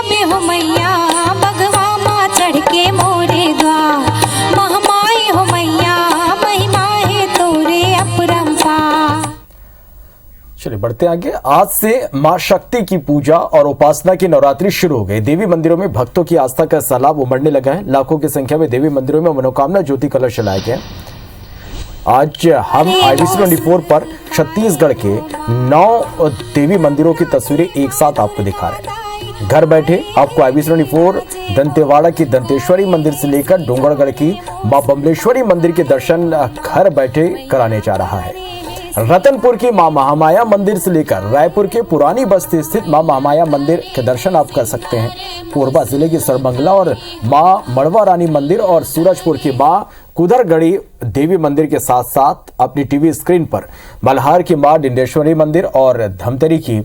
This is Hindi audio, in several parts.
में हो मैया बगवा माँ चढ़ के मोरे द्वार, महामाई हो मैया महिमा है तोरे अपरंपार। चलिए बढ़ते आगे। आज से मां शक्ति की पूजा और उपासना की नवरात्रि शुरू हो गई। देवी मंदिरों में भक्तों की आस्था का सैलाब उमड़ने लगा है। लाखों की संख्या में देवी मंदिरों में मनोकामना ज्योति कलश जलाए गए। आज हम IBC 24 पर छत्तीसगढ़ के 9 देवी मंदिरों की तस्वीरें एक साथ आपको दिखा रहे हैं। घर बैठे आपको IBC 24 दंतेवाड़ा की दंतेश्वरी मंदिर से लेकर डोंगरगढ़ की मां बमलेश्वरी मंदिर के दर्शन घर बैठे कराने जा रहा है। रतनपुर की मां महामाया मंदिर से लेकर रायपुर के पुरानी बस्ती स्थित मां महामाया मंदिर के दर्शन आप कर सकते हैं। कोरबा जिले की सरबंगला और मां मड़वा रानी मंदिर और सूरजपुर की मां कुदरगढ़ी देवी मंदिर के साथ साथ अपनी टीवी स्क्रीन पर मल्हार की मां डिंडेश्वरी मंदिर और धमतरी की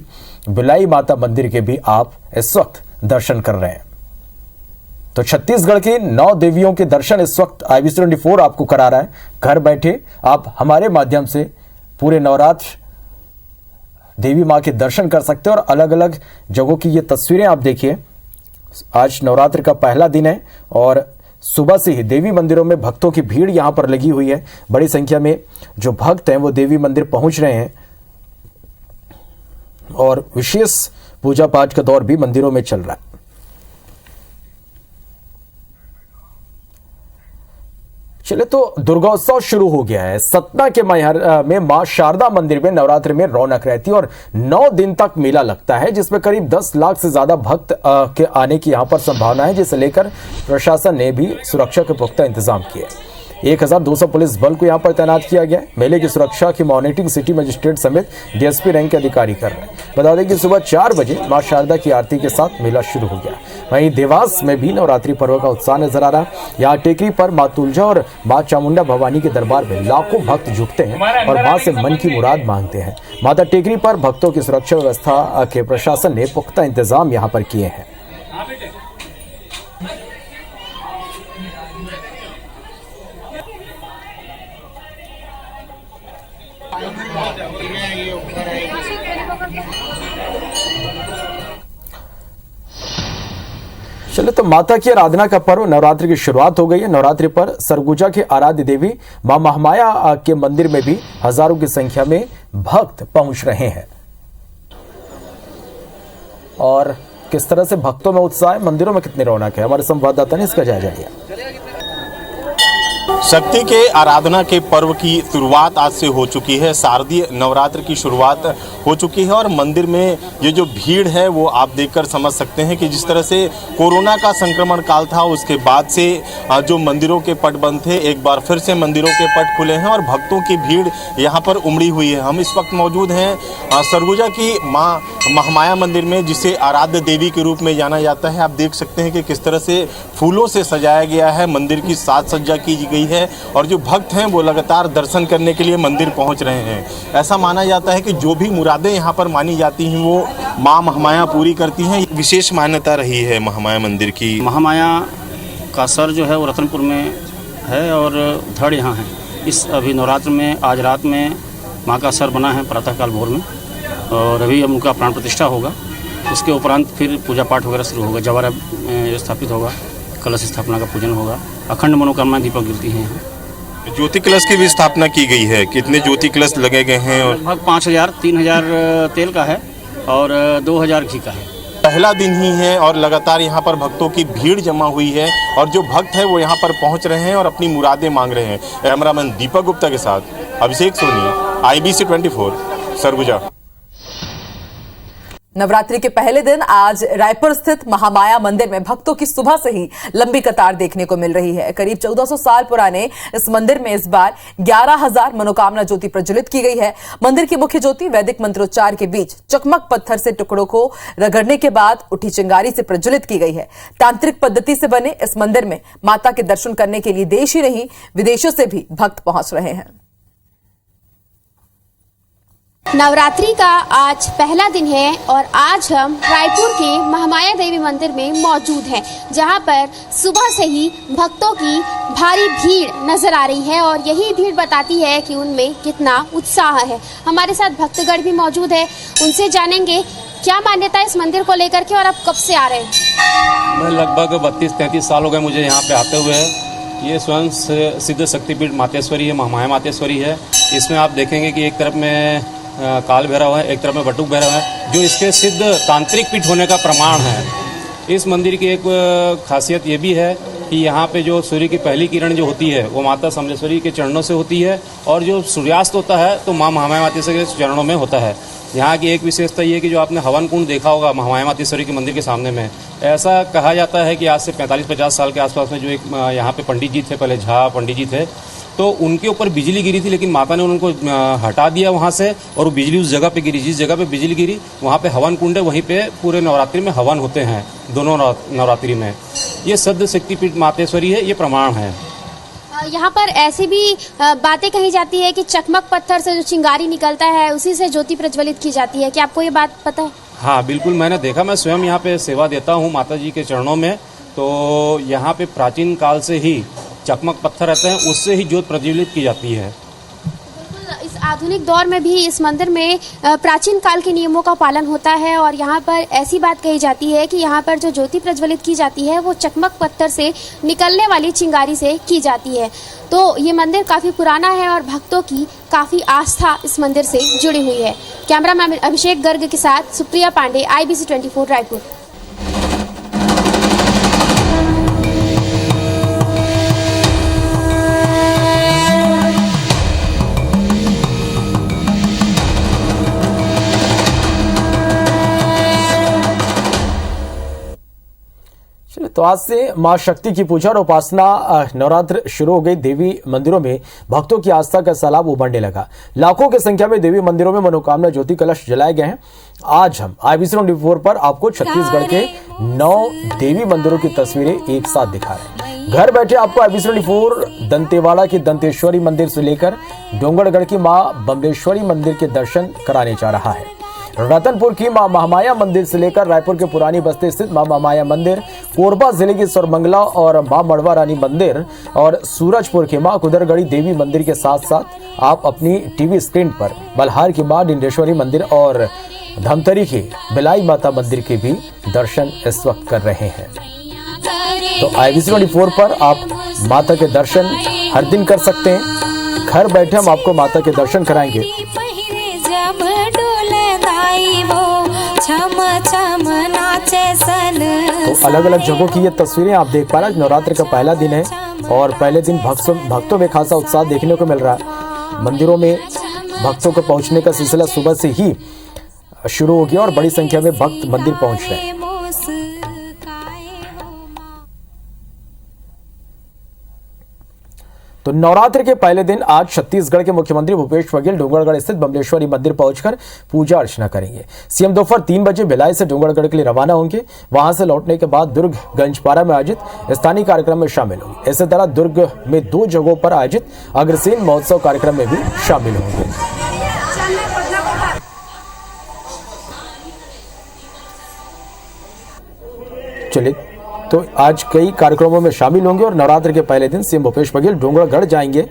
बिलाई माता मंदिर के भी आप इस वक्त दर्शन कर रहे हैं। तो छत्तीसगढ़ की 9 देवियों के दर्शन इस वक्त IBC 24 आपको करा रहा है। घर बैठे आप हमारे माध्यम से पूरे नवरात्र देवी मां के दर्शन कर सकते हैं और अलग अलग जगहों की ये तस्वीरें आप देखिए। आज नवरात्र का पहला दिन है और सुबह से ही देवी मंदिरों में भक्तों की भीड़ यहां पर लगी हुई है। बड़ी संख्या में जो भक्त हैं वो देवी मंदिर पहुंच रहे हैं और विशेष पूजा पाठ का दौर भी मंदिरों में चल रहा है। चले तो दुर्गोत्सव शुरू हो गया है। सतना के मैहर में मां शारदा मंदिर में नवरात्र में रौनक रहती है और 9 दिन तक मेला लगता है, जिसमें करीब 10 लाख से ज्यादा भक्त के आने की यहां पर संभावना है, जिसे लेकर प्रशासन ने भी सुरक्षा के पुख्ता इंतजाम किए। 1200 पुलिस बल को यहां पर तैनात किया गया है। मेले की सुरक्षा की मॉनिटरिंग सिटी मजिस्ट्रेट समेत DSP रैंक के अधिकारी कर रहे हैं। बता दें कि सुबह 4 बजे मां शारदा की आरती के साथ मेला शुरू हो गया। वहीं देवास में भी नवरात्रि पर्व का उत्साह नजर आ रहा है। यहाँ टेकरी पर मां तुलजा और मां चामुंडा भवानी के दरबार में लाखों भक्त जुटते हैं और मां से मन की मुराद मांगते हैं। माता टेकरी पर भक्तों की सुरक्षा व्यवस्था के प्रशासन ने पुख्ता इंतजाम यहाँ पर किए हैं। चले तो माता की आराधना का पर्व नवरात्रि की शुरुआत हो गई है। नवरात्रि पर सरगुजा के आराध्य देवी मां महामाया के मंदिर में भी हजारों की संख्या में भक्त पहुंच रहे हैं और किस तरह से भक्तों में उत्साह है, मंदिरों में कितनी रौनक है, हमारे संवाददाता ने इसका जायजा लिया। शक्ति के आराधना के पर्व की शुरुआत आज से हो चुकी है। शारदीय नवरात्र की शुरुआत हो चुकी है और मंदिर में ये जो भीड़ है वो आप देखकर समझ सकते हैं कि जिस तरह से कोरोना का संक्रमण काल था उसके बाद से जो मंदिरों के पट बंद थे, एक बार फिर से मंदिरों के पट खुले हैं और भक्तों की भीड़ यहाँ पर उमड़ी हुई है। हम इस वक्त मौजूद हैं सरगुजा की माँ महामाया मंदिर में, जिसे आराध्य देवी के रूप में जाना जाता है। आप देख सकते हैं कि किस तरह से फूलों से सजाया गया है, मंदिर की साज सज्जा की गई है और जो भक्त हैं वो लगातार दर्शन करने के लिए मंदिर पहुंच रहे हैं। ऐसा माना जाता है कि जो भी मुरादें यहाँ पर मानी जाती हैं वो माँ महामाया पूरी करती हैं। विशेष मान्यता रही है महामाया मंदिर की। महामाया का सर जो है वो रतनपुर में है और धड़ यहाँ है। इस अभी नवरात्र में आज रात में माँ का सर बना है प्रातःकाल भोर में और अभी अब उनका प्राण प्रतिष्ठा होगा। उसके उपरांत फिर पूजा पाठ वगैरह शुरू होगा, जवारा स्थापित होगा, कलश स्थापना का पूजन होगा, अखंड मनोकामना दीपक गिरती हैं यहाँ। ज्योति कलश की भी स्थापना की गई है। कितने ज्योति कलश लगे गए हैं? और लगभग 5000, 3000 तेल का है और 2000 घी का है। पहला दिन ही है और लगातार यहाँ पर भक्तों की भीड़ जमा हुई है और जो भक्त हैं वो यहाँ पर पहुँच रहे हैं और अपनी मुरादें मांग रहे हैं। कैमरामैन दीपक गुप्ता के साथ अभिषेक सोनी, IBC 24 सरगुजा। नवरात्रि के पहले दिन आज रायपुर स्थित महामाया मंदिर में भक्तों की सुबह से ही लंबी कतार देखने को मिल रही है। करीब 1400 साल पुराने इस मंदिर में इस बार 11,000 मनोकामना ज्योति प्रज्वलित की गई है। मंदिर की मुख्य ज्योति वैदिक मंत्रोच्चार के बीच चकमक पत्थर से टुकड़ों को रगड़ने के बाद उठी चिंगारी से प्रज्वलित की गई है। तांत्रिक पद्धति से बने इस मंदिर में माता के दर्शन करने के लिए देश ही नहीं विदेशों से भी भक्त पहुंच रहे हैं। नवरात्रि का आज पहला दिन है और आज हम रायपुर के महामाया देवी मंदिर में मौजूद हैं, जहां पर सुबह से ही भक्तों की भारी भीड़ नजर आ रही है और यही भीड़ बताती है कि उनमें कितना उत्साह है। हमारे साथ भक्तगण भी मौजूद है, उनसे जानेंगे क्या मान्यता है इस मंदिर को लेकर के और आप कब से आ रहे हैं? मैं लगभग 32-33 साल हो गए मुझे यहाँ पे आते हुए। ये स्वयं सिद्ध शक्तिपीठ मातेश्वरी है, महामाया मातेश्वरी है। इसमें आप देखेंगे कि एक तरफ में काल भैरव है, एक तरफ में बटुक भैरव है, जो इसके सिद्ध तांत्रिक पीठ होने का प्रमाण है। इस मंदिर की एक खासियत ये भी है कि यहाँ पे जो सूर्य की पहली किरण जो होती है वो माता समलेश्वरी के चरणों से होती है, और जो सूर्यास्त होता है तो माँ महामाया मातेश्वरी के चरणों में होता है। यहाँ की एक विशेषता ये है कि जो आपने हवन कुंड देखा होगा महामाया मातेश्वरी के मंदिर के सामने में, ऐसा कहा जाता है कि आज से 45-50 साल के आसपास में जो एक यहाँ पे पंडित जी थे, पहले झा पंडित जी थे, तो उनके ऊपर बिजली गिरी थी, लेकिन माता ने उनको हटा दिया वहाँ से, और वो बिजली उस जगह पे गिरी। जिस जगह पे बिजली गिरी वहाँ पे हवन कुंड है, वहीं पे पूरे नवरात्रि में हवन होते हैं, दोनों नवरात्रि में। ये सिद्ध शक्तिपीठ मातेश्वरी है, ये प्रमाण है। यहाँ पर ऐसी भी बातें कही जाती है कि चकमक पत्थर से जो चिंगारी निकलता है उसी से ज्योति प्रज्वलित की जाती है, क्या आपको ये बात पता है? हाँ बिल्कुल, मैंने देखा। मैं स्वयं यहाँ पे सेवा देता हूँ माता जी के चरणों में, तो यहाँ पे प्राचीन काल से ही चकमक पत्थर रहते हैं, उससे ही ज्योत प्रज्वलित की जाती है। इस आधुनिक दौर में भी इस मंदिर में प्राचीन काल के नियमों का पालन होता है, और यहाँ पर ऐसी बात कही जाती है कि यहाँ पर जो ज्योति प्रज्वलित की जाती है वो चकमक पत्थर से निकलने वाली चिंगारी से की जाती है। तो ये मंदिर काफ़ी पुराना है और भक्तों की काफ़ी आस्था इस मंदिर से जुड़ी हुई है। कैमरामैन अभिषेक गर्ग के साथ सुप्रिया पांडे, IBC 24 रायपुर। तो आज से मां शक्ति की पूजा और उपासना नवरात्र शुरू हो गई। देवी मंदिरों में भक्तों की आस्था का सैलाब उमड़ने लगा। लाखों की संख्या में देवी मंदिरों में मनोकामना ज्योति कलश जलाए गए हैं। आज हम IBC 24 पर आपको छत्तीसगढ़ के 9 देवी मंदिरों की तस्वीरें एक साथ दिखा रहे हैं। घर बैठे आपको IBC 24 दंतेवाड़ा की दंतेश्वरी मंदिर से लेकर डोंगरगढ़ की मां बम्बलेश्वरी मंदिर के दर्शन कराने जा रहा है। रतनपुर की मां महामाया मंदिर से लेकर रायपुर के पुरानी बस्ती स्थित मां महामाया मंदिर, कोरबा जिले की सरमंगला और मां मड़वा रानी मंदिर और सूरजपुर के मां कुदरगढ़ी देवी मंदिर के साथ साथ आप अपनी टीवी स्क्रीन पर बल्हार की मां डिंडेश्वरी मंदिर और धमतरी की बिलाई माता मंदिर के भी दर्शन इस वक्त कर रहे हैं। तो IBC 24 पर आप माता के दर्शन हर दिन कर सकते हैं। घर बैठे हम आपको माता के दर्शन कराएंगे। तो अलग अलग जगहों की ये तस्वीरें आप देख पा रहे हैं। नवरात्र का पहला दिन है और पहले दिन भक्तों में खासा उत्साह देखने को मिल रहा है। मंदिरों में भक्तों को पहुंचने का सिलसिला सुबह से ही शुरू हो गया और बड़ी संख्या में भक्त मंदिर पहुंच रहे हैं। तो नवरात्र के पहले दिन आज छत्तीसगढ़ के मुख्यमंत्री भूपेश बघेल डोंगरगढ़ स्थित बम्बलेश्वरी मंदिर पहुंचकर पूजा अर्चना करेंगे। सीएम दोपहर 3 बजे भिलाई से डोंगरगढ़ के लिए रवाना होंगे। वहां से लौटने के बाद दुर्ग गंजपारा में आयोजित स्थानीय कार्यक्रम में शामिल होंगे। इसी तरह दुर्ग में 2 जगहों पर आयोजित अग्रसेन महोत्सव कार्यक्रम में भी शामिल होंगे। चलिए, तो आज कई कार्यक्रमों में शामिल होंगे और नवरात्र के पहले दिन सीएम भूपेश बघेल डोंगरगढ़ जाएंगे।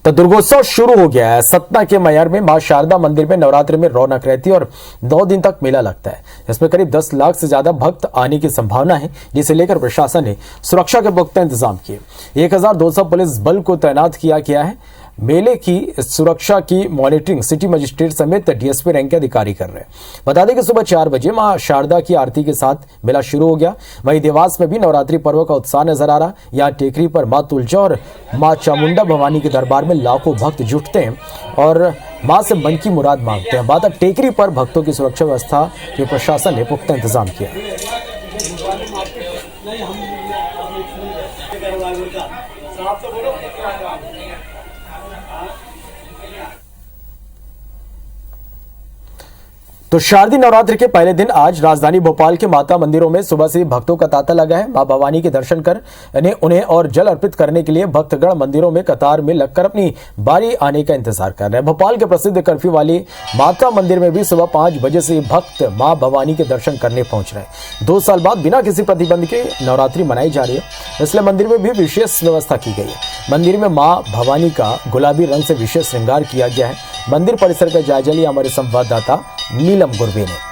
तो दुर्गोत्सव शुरू हो गया है। सतना के मैहर में मां शारदा मंदिर में नवरात्र में रौनक रहती है और 9 दिन तक मेला लगता है। इसमें करीब 10 लाख से ज्यादा भक्त आने की संभावना है, जिसे लेकर प्रशासन ने सुरक्षा के पुख्ता इंतजाम किए। 1200 पुलिस बल को तैनात किया गया है। मेले की सुरक्षा की मॉनिटरिंग सिटी मजिस्ट्रेट समेत डीएसपी रैंक के अधिकारी कर रहे हैं। बता दें कि सुबह 4 बजे मां शारदा की आरती के साथ मेला शुरू हो गया। वहीं देवास में भी नवरात्रि पर्व का उत्साह नजर आ रहा। यहाँ टेकरी पर मां तुलजा और मां चामुंडा भवानी के दरबार में लाखों भक्त जुटते हैं और मां से मन की मुराद मांगते हैं। बात टेकरी पर भक्तों की सुरक्षा व्यवस्था के प्रशासन ने पुख्ता इंतजाम किया। तो शारदीय नवरात्र के पहले दिन आज राजधानी भोपाल के माता मंदिरों में सुबह से भक्तों का तांता लगा है। मां भवानी के दर्शन कर उन्हें और जल अर्पित करने के लिए भक्तगण मंदिरों में कतार में लगकर अपनी बारी आने का इंतजार कर रहे हैं। भोपाल के प्रसिद्ध कर्फ्यू वाली माता मंदिर में भी सुबह 5 बजे से भक्त मां भवानी के दर्शन करने पहुंच रहे हैं। 2 साल बाद बिना किसी प्रतिबंध के नवरात्रि मनाई जा रही है, इसलिए मंदिर में भी विशेष व्यवस्था की गई है। मंदिर में मां भवानी का गुलाबी रंग से विशेष श्रृंगार किया गया है। मंदिर परिसर का जायजा लिया हमारे संवाददाता नीलम गुरवे ने।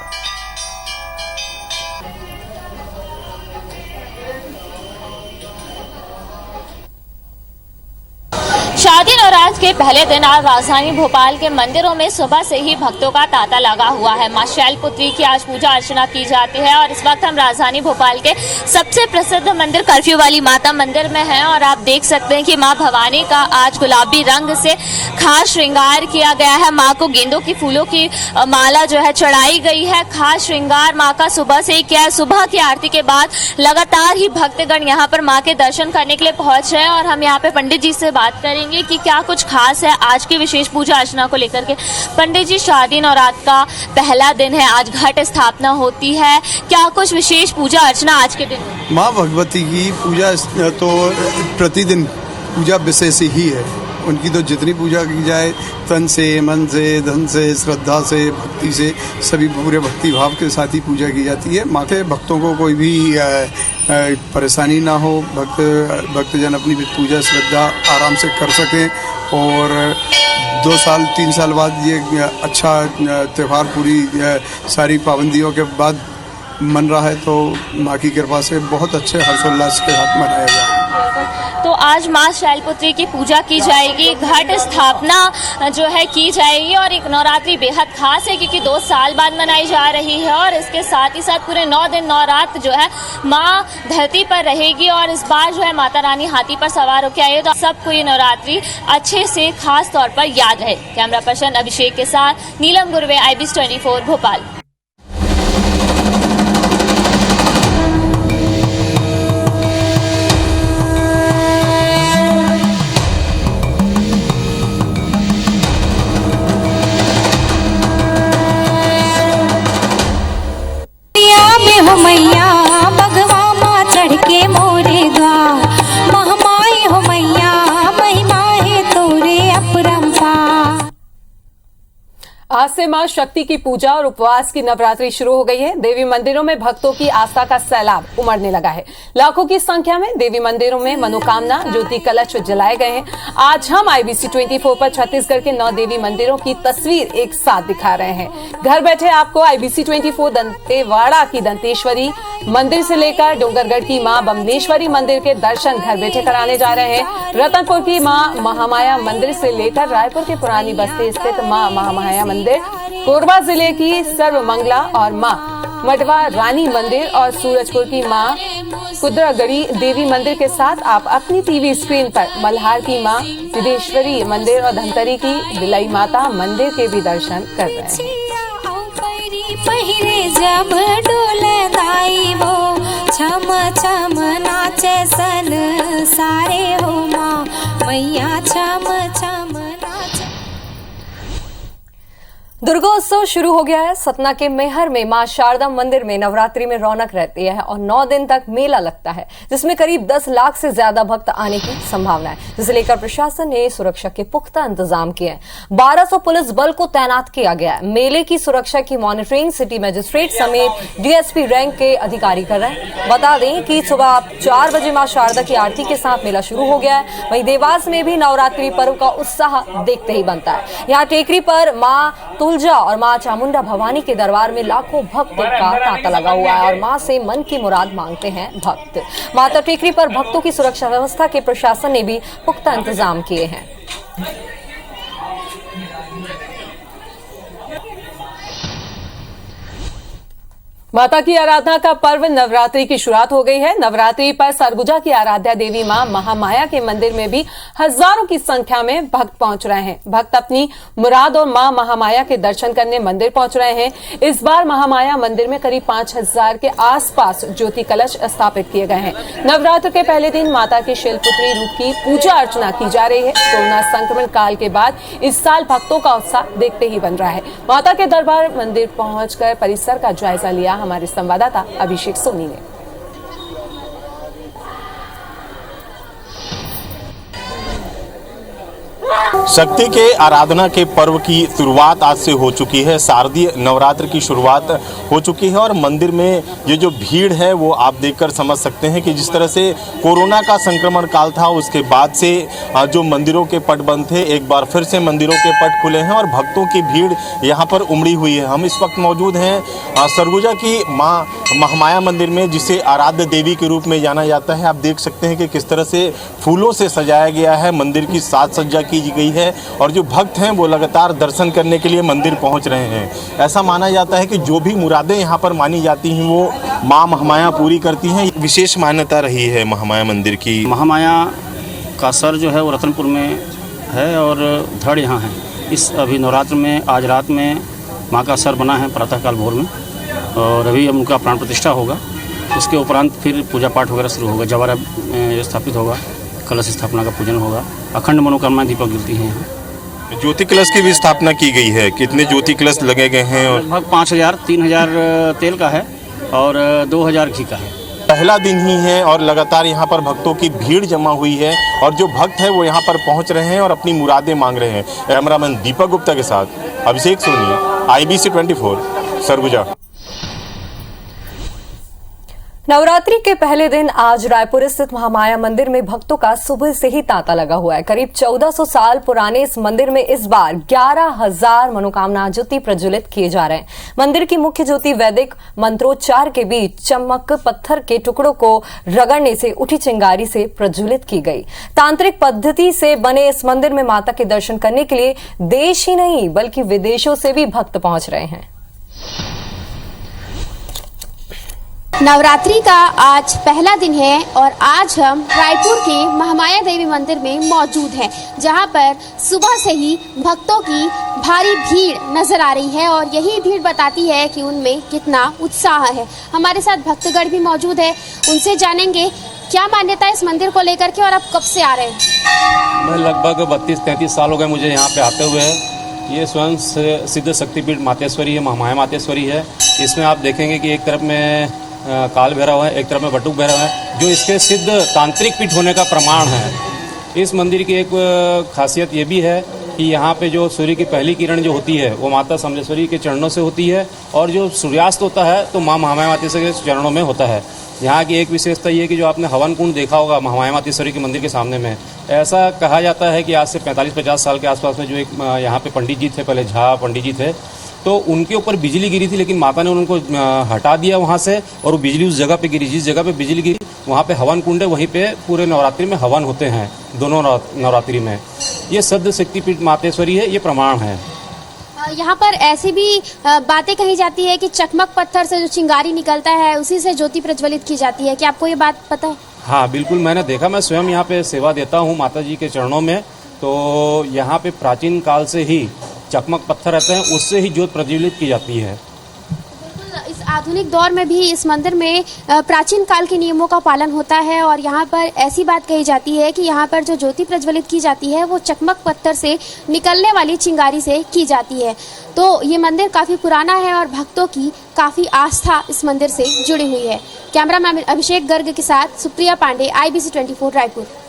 शारदीय नवरात्र के पहले दिन आज राजधानी भोपाल के मंदिरों में सुबह से ही भक्तों का तांता लगा हुआ है। मां शैलपुत्री की आज पूजा अर्चना की जाती है और इस वक्त हम राजधानी भोपाल के सबसे प्रसिद्ध मंदिर कर्फ्यू वाली माता मंदिर में हैं और आप देख सकते हैं कि मां भवानी का आज गुलाबी रंग से खास श्रृंगार किया गया है। मां को गेंदों की फूलों की माला जो है चढ़ाई गई है। खास श्रृंगार मां का सुबह से ही किया है। सुबह की आरती के बाद लगातार ही भक्तगण यहाँ पर मां के दर्शन करने के लिए पहुंच रहे हैं और हम यहाँ पे पंडित जी से बात करेंगे कि क्या कुछ खास है आज की विशेष पूजा अर्चना को लेकर के। पंडित जी, शारदीय नवरात्र का पहला दिन है, आज घट स्थापना होती है, क्या कुछ विशेष पूजा अर्चना आज के दिन? माँ भगवती की पूजा तो प्रतिदिन पूजा विशेष ही है। उनकी तो जितनी पूजा की जाए तन से, मन से, धन से, श्रद्धा से, भक्ति से, सभी पूरे भक्ति भाव के साथ ही पूजा की जाती है। माथे भक्तों को कोई भी परेशानी ना हो, भक्तजन अपनी पूजा श्रद्धा आराम से कर सकें और 2 साल 3 साल बाद ये अच्छा त्यौहार पूरी सारी पाबंदियों के बाद मन रहा है तो माँ की कृपा से बहुत अच्छे हर्षोल्लास के साथ मनाया जाए। तो आज मां शैलपुत्री की पूजा की जाएगी, घट स्थापना जो है की जाएगी और एक नवरात्रि बेहद खास है क्योंकि 2 साल बाद मनाई जा रही है और इसके साथ ही साथ पूरे 9 दिन नवरात्र जो है मां धरती पर रहेगी और इस बार जो है माता रानी हाथी पर सवार होकर आई है तो सबको ये नवरात्रि अच्छे से खास तौर पर याद रहे। कैमरा पर्सन अभिषेक के साथ नीलम गुरवे, IBC 24 भोपाल। हो मैया बगवा माँ चढ़ के मोरे द्वार, महामाई हो मैया महिमा है तोरे अपरंपार। आज से मां शक्ति की पूजा और उपवास की नवरात्रि शुरू हो गई है। देवी मंदिरों में भक्तों की आस्था का सैलाब उमड़ने लगा है। लाखों की संख्या में देवी मंदिरों में मनोकामना ज्योति कलश जलाए गए हैं। आज हम IBC 24 पर छत्तीसगढ़ के 9 देवी मंदिरों की तस्वीर एक साथ दिखा रहे हैं। घर बैठे आपको IBC 24 दंतेवाड़ा की दंतेश्वरी मंदिर से लेकर डोंगरगढ़ की मां बमलेश्वरी मंदिर के दर्शन घर बैठे कराने जा रहे हैं। रतनपुर की मां महामाया मंदिर से लेकर रायपुर के पुरानी बस्ती स्थित मां महामाया मंदिर, कोरबा जिले की सर्वमंगला और मां मटवा रानी मंदिर और सूरजपुर की मां कुद्रागढ़ी देवी मंदिर के साथ आप अपनी टीवी स्क्रीन पर मल्हार की मां सिद्धेश्वरी मंदिर और धमतरी की बिलई माता मंदिर के भी दर्शन कर रहे हैं। पहिरे जब डोलदाई वो छम छम नाचे सन सारे हो माँ मैया छम छम नाचे। दुर्गोत्सव शुरू हो गया है। सतना के मैहर में मां शारदा मंदिर में नवरात्रि में रौनक रहती है और 9 दिन तक मेला लगता है जिसमें करीब 10 लाख से ज्यादा भक्त आने की संभावना है, जिसे लेकर प्रशासन ने सुरक्षा के पुख्ता इंतजाम किए हैं। 1200 पुलिस बल को तैनात किया गया है। मेले की सुरक्षा की मॉनिटरिंग सिटी मजिस्ट्रेट समेत DSP रैंक के अधिकारी कर रहे हैं। बता दें कि सुबह 4 बजे मां शारदा की आरती के साथ मेला शुरू हो गया है। वहीं देवास में भी नवरात्रि पर्व का उत्साह देखते ही बनता है। यहाँ टेकरी पर मां तुलजा और मां चामुंडा भवानी के दरबार में लाखों भक्त का तांता लगा हुआ है और मां से मन की मुराद मांगते हैं भक्त। माता टेकरी पर भक्तों की सुरक्षा व्यवस्था के प्रशासन ने भी पुख्ता इंतजाम किए हैं। माता की आराधना का पर्व नवरात्रि की शुरुआत हो गई है। नवरात्रि पर सरगुजा की आराध्या देवी मां महामाया के मंदिर में भी हजारों की संख्या में भक्त पहुंच रहे हैं। भक्त अपनी मुराद और मां महामाया के दर्शन करने मंदिर पहुंच रहे हैं। इस बार महामाया मंदिर में करीब 5000 के आसपास ज्योति कलश स्थापित किए गए हैं। नवरात्र के पहले दिन माता के शैलपुत्री रूप की पूजा अर्चना की जा रही है। कोरोना संक्रमण काल के बाद इस साल भक्तों का उत्साह देखते ही बन रहा है। माता के दरबार मंदिर पहुंचकर परिसर का जायजा लिया हमारे संवाददाता अभिषेक सोनी ने। शक्ति के आराधना के पर्व की शुरुआत आज से हो चुकी है। शारदीय नवरात्र की शुरुआत हो चुकी है और मंदिर में ये जो भीड़ है वो आप देखकर समझ सकते हैं कि जिस तरह से कोरोना का संक्रमण काल था उसके बाद से जो मंदिरों के पट बंद थे, एक बार फिर से मंदिरों के पट खुले हैं और भक्तों की भीड़ यहाँ पर उमड़ी हुई है। हम इस वक्त मौजूद हैं सरगुजा की माँ महामाया मंदिर में, जिसे आराध्य देवी के रूप में जाना जाता है। आप देख सकते हैं कि किस तरह से फूलों से सजाया गया है, मंदिर की साज सज्जा की गई है और जो भक्त हैं वो लगातार दर्शन करने के लिए मंदिर पहुंच रहे हैं। ऐसा माना जाता है कि जो भी मुरादें यहाँ पर मानी जाती हैं वो माँ महामाया पूरी करती हैं। विशेष मान्यता रही है महामाया मंदिर की। महामाया का सर जो है वो रतनपुर में है और धड़ यहाँ है। इस अभी नवरात्र में आज रात में माँ का सर बना है प्रातःकाल भोर में और अभी अब उनका प्राण प्रतिष्ठा होगा। उसके उपरांत फिर पूजा पाठ वगैरह शुरू होगा, जवारा स्थापित होगा, कलश स्थापना का पूजन होगा, अखंड मनोकामना दीपक गिरती हैं यहाँ। ज्योति कलश की भी स्थापना की गई है। कितने ज्योति कलश लगे गए हैं? लगभग 5000, 3000 तेल का है और 2000 घी का है। पहला दिन ही है और लगातार यहाँ पर भक्तों की भीड़ जमा हुई है और जो भक्त हैं वो यहाँ पर पहुँच रहे हैं और अपनी मुरादें मांग रहे हैं। कैमरामैन दीपक गुप्ता के साथ अभिषेक सोनी, IBC 24 सरगुजा। नवरात्रि के पहले दिन आज रायपुर स्थित महामाया मंदिर में भक्तों का सुबह से ही तांता लगा हुआ है। करीब 1400 साल पुराने इस मंदिर में इस बार 11000 मनोकामना ज्योति प्रज्वलित किए जा रहे हैं। मंदिर की मुख्य ज्योति वैदिक मंत्रोच्चार के बीच चमक पत्थर के टुकड़ों को रगड़ने से उठी चिंगारी से प्रज्वलित की गई। तांत्रिक पद्धति से बने इस मंदिर में माता के दर्शन करने के लिए देश ही नहीं बल्कि विदेशों से भी भक्त पहुंच रहे हैं। नवरात्रि का आज पहला दिन है और आज हम रायपुर के महामाया देवी मंदिर में मौजूद हैं, जहां पर सुबह से ही भक्तों की भारी भीड़ नजर आ रही है और यही भीड़ बताती है कि उनमें कितना उत्साह है। हमारे साथ भक्तगण भी मौजूद है, उनसे जानेंगे क्या मान्यता है इस मंदिर को लेकर के और आप कब से आ रहे हैं? मैं लगभग 32-33 साल हो गए मुझे यहाँ पे आते हुए। ये स्वयं सिद्ध शक्तिपीठ मातेश्वरी है, महामाया मातेश्वरी है। इसमें आप देखेंगे कि एक तरफ में काल भैरव है, एक तरफ में बटुक भैरव है, जो इसके सिद्ध तांत्रिक पीठ होने का प्रमाण है। इस मंदिर की एक खासियत ये भी है कि यहाँ पे जो सूर्य की पहली किरण जो होती है वो माता समलेश्वरी के चरणों से होती है और जो सूर्यास्त होता है तो माँ महामाया मातेश्वरी के चरणों में होता है। यहाँ की एक विशेषता ये है कि जो आपने हवन कुंड देखा होगा महामाया मातेश्वरी के मंदिर के सामने में, ऐसा कहा जाता है कि आज से 45-50 साल के आसपास में जो एक यहाँ पे पंडित जी थे, पहले झा पंडित जी थे, तो उनके ऊपर बिजली गिरी थी, लेकिन माता ने उनको हटा दिया वहाँ से और वो बिजली उस जगह पे गिरी। जिस जगह पे बिजली गिरी वहाँ पे हवन कुंड है, वहीं पे पूरे नवरात्रि में हवन होते हैं, दोनों नवरात्रि में। ये सिद्ध शक्तिपीठ मातेश्वरी है, ये प्रमाण है। यहाँ पर ऐसी भी बातें कही जाती है कि चकमक पत्थर से जो चिंगारी निकलता है उसी से ज्योति प्रज्वलित की जाती है। क्या आपको ये बात पता है? हाँ बिल्कुल, मैंने देखा। मैं स्वयं यहाँ पे सेवा देता हूँ माता जी के चरणों में, तो यहाँ पे प्राचीन काल से ही चकमक पत्थर रहते हैं, उससे ही ज्योत प्रज्वलित की जाती है। इस आधुनिक दौर में भी इस मंदिर में प्राचीन काल के नियमों का पालन होता है और यहाँ पर ऐसी बात कही जाती है कि यहाँ पर जो ज्योति प्रज्वलित की जाती है वो चकमक पत्थर से निकलने वाली चिंगारी से की जाती है। तो ये मंदिर काफ़ी पुराना है और भक्तों की काफ़ी आस्था इस मंदिर से जुड़ी हुई है। कैमरामैन अभिषेक गर्ग के साथ सुप्रिया पांडे, IBC 24 रायपुर।